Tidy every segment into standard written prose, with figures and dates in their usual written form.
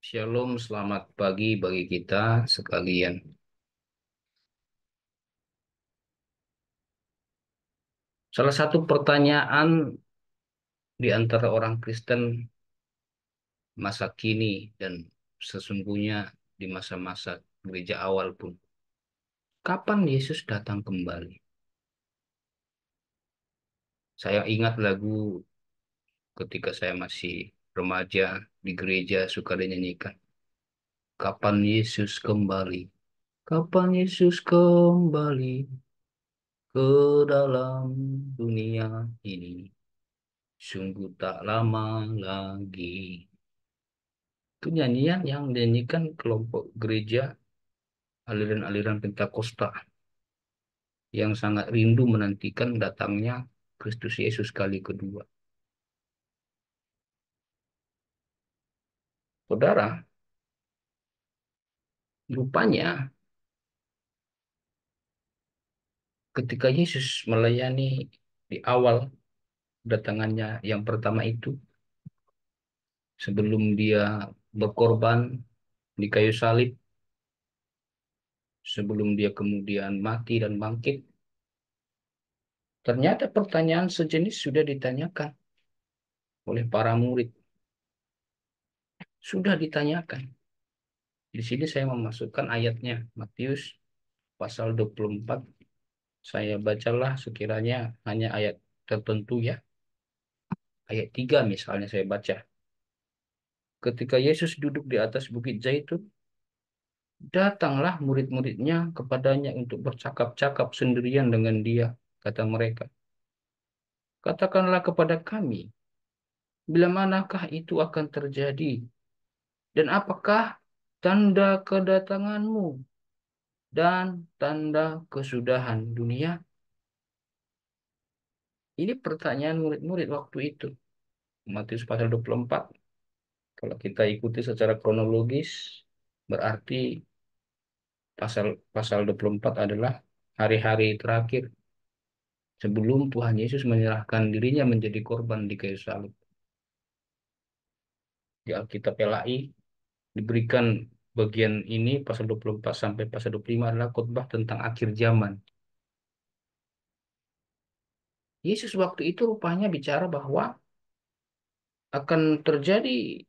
Shalom, selamat pagi bagi kita sekalian. Salah satu pertanyaan di antara orang Kristen masa kini dan sesungguhnya di masa-masa gereja awal pun, kapan Yesus datang kembali? Saya ingat lagu ketika saya masih remaja di gereja suka dinyanyikan. Kapan Yesus kembali? Kapan Yesus kembali ke dalam dunia ini? Sungguh tak lama lagi. Itu nyanyian yang dinyanyikan kelompok gereja aliran-aliran Pentakosta yang sangat rindu menantikan datangnya Kristus Yesus kali kedua. Saudara, rupanya ketika Yesus melayani di awal datangannya yang pertama itu, sebelum dia berkorban di kayu salib, sebelum dia kemudian mati dan bangkit, ternyata pertanyaan sejenis sudah ditanyakan oleh para murid. Sudah ditanyakan. Di sini saya memasukkan ayatnya, Matius pasal 24. Saya bacalah sekiranya hanya ayat tertentu ya. Ayat 3 misalnya saya baca. Ketika Yesus duduk di atas bukit Zaitun, datanglah murid-muridnya kepadanya untuk bercakap-cakap sendirian dengan dia, kata mereka. Katakanlah kepada kami, bila manakah itu akan terjadi? Dan apakah tanda kedatanganmu dan tanda kesudahan dunia? Ini pertanyaan murid-murid waktu itu. Matius pasal 24. Kalau kita ikuti secara kronologis, berarti pasal pasal 24 adalah hari-hari terakhir sebelum Tuhan Yesus menyerahkan dirinya menjadi korban di kayu salib. Di Alkitab LAI diberikan bagian ini pasal 24 sampai pasal 25 adalah khotbah tentang akhir zaman. Yesus waktu itu rupanya bicara bahwa akan terjadi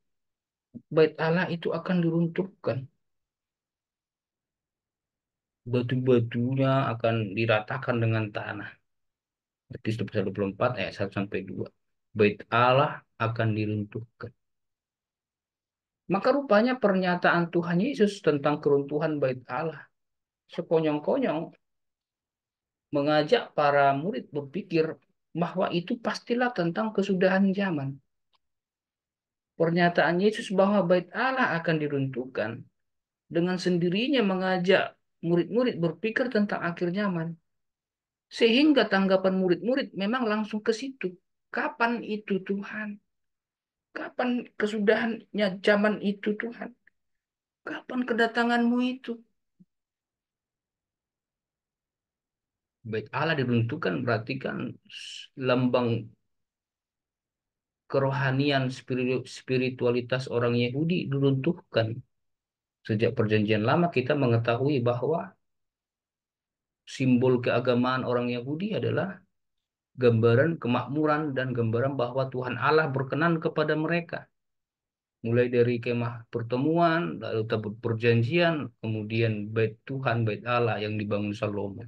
bait Allah itu akan diruntuhkan. Batu-batunya akan diratakan dengan tanah. Matius pasal 24 ayat 1 sampai 2. Bait Allah akan diruntuhkan. Maka rupanya pernyataan Tuhan Yesus tentang keruntuhan bait Allah sekonyong-konyong mengajak para murid berpikir bahwa itu pastilah tentang kesudahan zaman. Pernyataan Yesus bahwa bait Allah akan diruntuhkan dengan sendirinya mengajak murid-murid berpikir tentang akhir zaman. Sehingga tanggapan murid-murid memang langsung ke situ. Kapan itu Tuhan? Kapan kesudahannya zaman itu Tuhan? Kapan kedatanganmu itu? Bait Allah diruntuhkan berarti kan lambang kerohanian spiritualitas orang Yahudi diruntuhkan. Sejak perjanjian lama kita mengetahui bahwa simbol keagamaan orang Yahudi adalah gambaran kemakmuran dan gambaran bahwa Tuhan Allah berkenan kepada mereka. Mulai dari kemah pertemuan, lalu tabut perjanjian, kemudian bait Tuhan, bait Allah yang dibangun Salomo.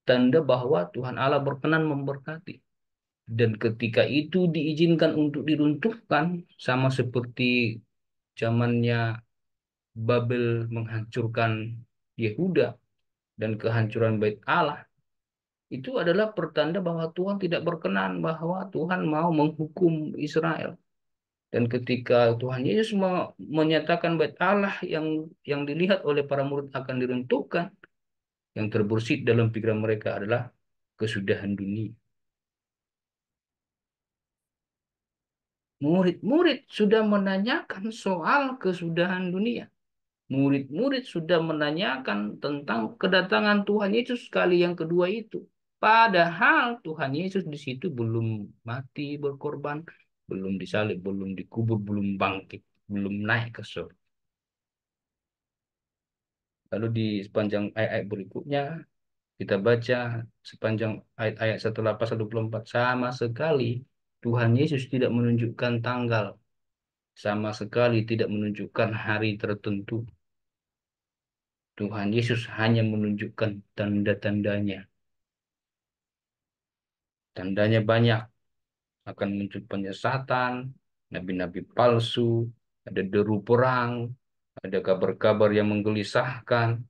Tanda bahwa Tuhan Allah berkenan memberkati. Dan ketika itu diizinkan untuk diruntuhkan, sama seperti zamannya Babel menghancurkan Yehuda dan kehancuran bait Allah, itu adalah pertanda bahwa Tuhan tidak berkenan, bahwa Tuhan mau menghukum Israel. Dan ketika Tuhan Yesus menyatakan bait Allah yang dilihat oleh para murid akan diruntuhkan, yang terbersit dalam pikiran mereka adalah kesudahan dunia. Murid-murid sudah menanyakan soal kesudahan dunia. Murid-murid sudah menanyakan tentang kedatangan Tuhan Yesus kali yang kedua itu. Padahal Tuhan Yesus di situ belum mati berkorban, belum disalib, belum dikubur, belum bangkit. belum naik ke surga. Lalu di sepanjang ayat-ayat berikutnya kita baca sepanjang ayat-ayat setelah pasal 24 sama sekali Tuhan Yesus tidak menunjukkan tanggal, sama sekali tidak menunjukkan hari tertentu. Tuhan Yesus hanya menunjukkan tanda-tandanya. Tandanya banyak, akan muncul penyesatan, nabi-nabi palsu, ada deru perang, ada kabar-kabar yang menggelisahkan,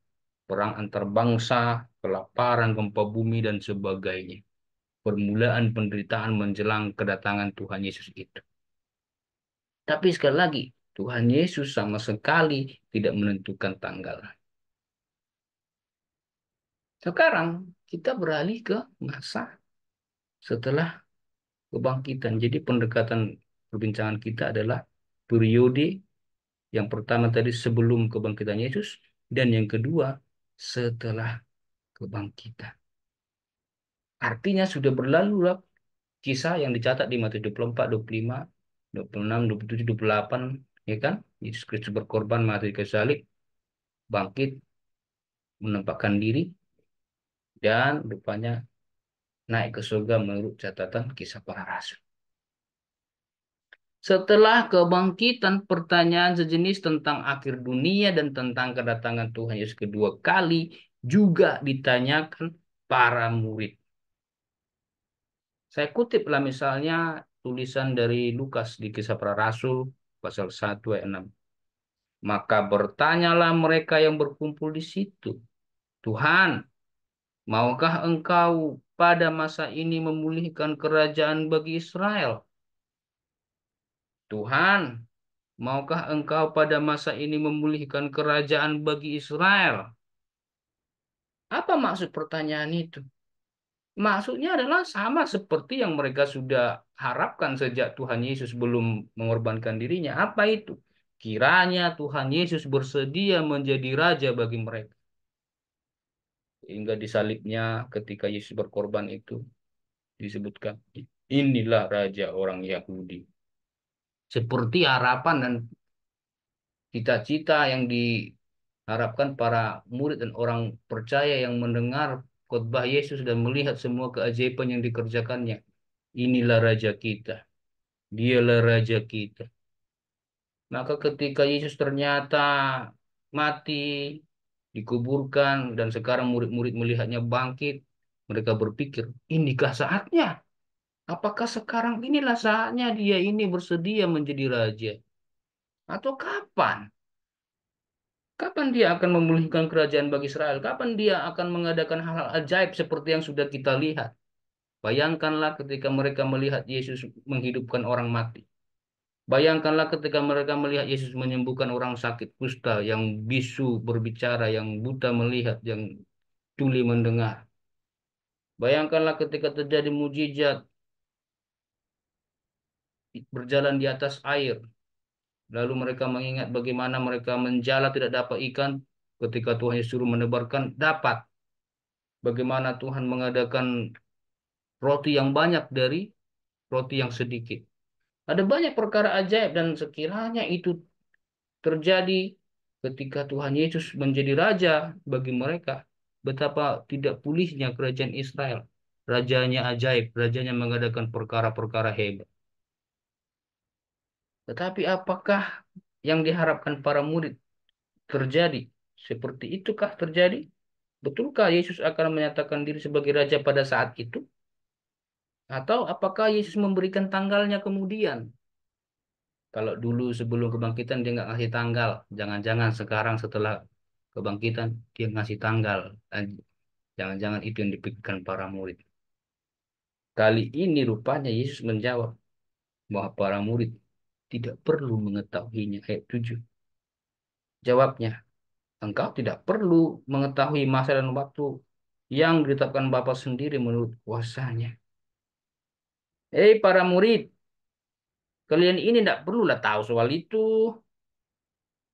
perang antar bangsa, kelaparan, gempa bumi, dan sebagainya. Permulaan penderitaan menjelang kedatangan Tuhan Yesus itu. Tapi sekali lagi, Tuhan Yesus sama sekali tidak menentukan tanggal. Sekarang kita beralih ke masa setelah kebangkitan. Jadi pendekatan perbincangan kita adalah periode yang pertama tadi sebelum kebangkitan Yesus dan yang kedua setelah kebangkitan. Artinya sudah berlalu kisah yang dicatat di Matius 24, 25, 26, 27, 28, ya kan? Yesus Kristus berkorban mati di kayu salib, bangkit, menempatkan diri, dan rupanya naik ke surga menurut catatan kisah para rasul. Setelah kebangkitan, pertanyaan sejenis tentang akhir dunia dan tentang kedatangan Tuhan Yesus kedua kali juga ditanyakan para murid. Saya kutip lah misalnya tulisan dari Lukas di Kisah Para Rasul pasal 1 ayat 6. Maka bertanyalah mereka yang berkumpul di situ, Tuhan, maukah engkau pada masa ini memulihkan kerajaan bagi Israel? Tuhan, maukah engkau pada masa ini memulihkan kerajaan bagi Israel? Apa maksud pertanyaan itu? Maksudnya adalah sama seperti yang mereka sudah harapkan sejak Tuhan Yesus belum mengorbankan dirinya. Apa itu? Kiranya Tuhan Yesus bersedia menjadi raja bagi mereka. Hingga disalibnya ketika Yesus berkorban itu disebutkan, inilah raja orang Yahudi. Seperti harapan dan cita-cita yang diharapkan para murid dan orang percaya yang mendengar khotbah Yesus dan melihat semua keajaiban yang dikerjakannya. Inilah raja kita. Dialah raja kita. Maka ketika Yesus ternyata mati, dikuburkan, dan sekarang murid-murid melihatnya bangkit, mereka berpikir, inikah saatnya? Apakah sekarang inilah saatnya dia ini bersedia menjadi raja? Atau kapan? Kapan dia akan memulihkan kerajaan bagi Israel? Kapan dia akan mengadakan hal-hal ajaib seperti yang sudah kita lihat? Bayangkanlah ketika mereka melihat Yesus menghidupkan orang mati. Bayangkanlah ketika mereka melihat Yesus menyembuhkan orang sakit kusta, yang bisu berbicara, yang buta melihat, yang tuli mendengar. Bayangkanlah ketika terjadi mujizat berjalan di atas air. Lalu mereka mengingat bagaimana mereka menjala tidak dapat ikan ketika Tuhan Yesus suruh menebarkan dapat. Bagaimana Tuhan mengadakan roti yang banyak dari roti yang sedikit. Ada banyak perkara ajaib dan sekiranya itu terjadi ketika Tuhan Yesus menjadi raja bagi mereka. Betapa tidak pulihnya kerajaan Israel. Rajanya ajaib, rajanya mengadakan perkara-perkara hebat. Tetapi apakah yang diharapkan para murid terjadi? Seperti itukah terjadi? Betulkah Yesus akan menyatakan diri sebagai raja pada saat itu? Atau apakah Yesus memberikan tanggalnya kemudian? Kalau dulu sebelum kebangkitan dia nggak ngasih tanggal. Jangan-jangan sekarang setelah kebangkitan dia ngasih tanggal. Dan jangan-jangan itu yang dipikirkan para murid. Kali ini rupanya Yesus menjawab bahwa para murid tidak perlu mengetahuinya. Ayat 7. Jawabnya, engkau tidak perlu mengetahui masa dan waktu yang ditetapkan Bapa sendiri menurut kuasanya. Hei para murid, kalian ini tidak perlulah tahu soal itu.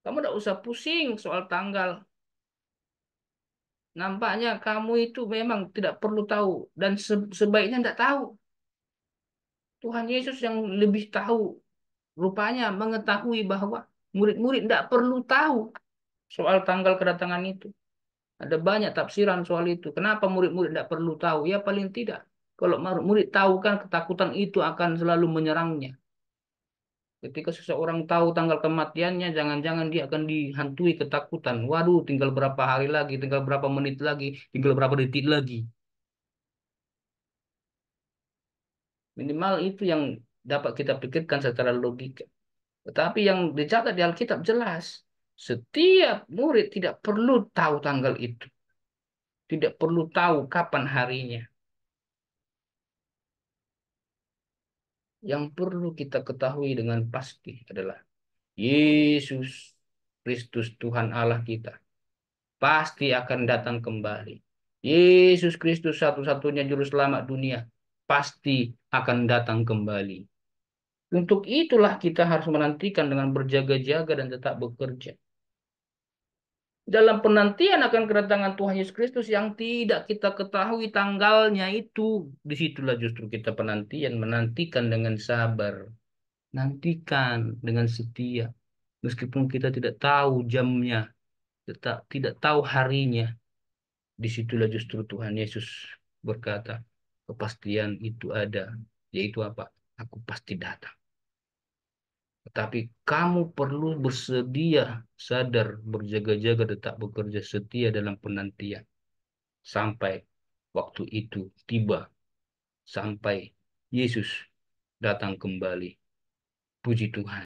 Kamu tidak usah pusing soal tanggal. Nampaknya kamu itu memang tidak perlu tahu dan sebaiknya tidak tahu. Tuhan Yesus yang lebih tahu, rupanya mengetahui bahwa Murid-murid tidak perlu tahu soal tanggal kedatangan itu. Ada banyak tafsiran soal itu. Kenapa murid-murid tidak perlu tahu? Ya paling tidak. Kalau murid tahu kan ketakutan itu akan selalu menyerangnya. Ketika seseorang tahu tanggal kematiannya, jangan-jangan dia akan dihantui ketakutan. Waduh, tinggal berapa hari lagi, tinggal berapa menit lagi, tinggal berapa detik lagi. Minimal itu yang dapat kita pikirkan secara logika. Tetapi yang dicatat di Alkitab jelas. Setiap murid tidak perlu tahu tanggal itu. Tidak perlu tahu kapan harinya. Yang perlu kita ketahui dengan pasti adalah Yesus Kristus Tuhan Allah kita pasti akan datang kembali. Yesus Kristus satu-satunya juru selamat dunia pasti akan datang kembali. Untuk itulah kita harus menantikan dengan berjaga-jaga dan tetap bekerja. Dalam penantian akan kedatangan Tuhan Yesus Kristus yang tidak kita ketahui tanggalnya itu, disitulah justru kita penantian, menantikan dengan sabar, nantikan dengan setia. Meskipun kita tidak tahu jamnya, tidak tahu harinya, disitulah justru Tuhan Yesus berkata, kepastian itu ada, yaitu apa? Aku pasti datang. Tetapi kamu perlu bersedia, sadar, berjaga-jaga, tetap bekerja setia dalam penantian. Sampai waktu itu tiba, sampai Yesus datang kembali. Puji Tuhan.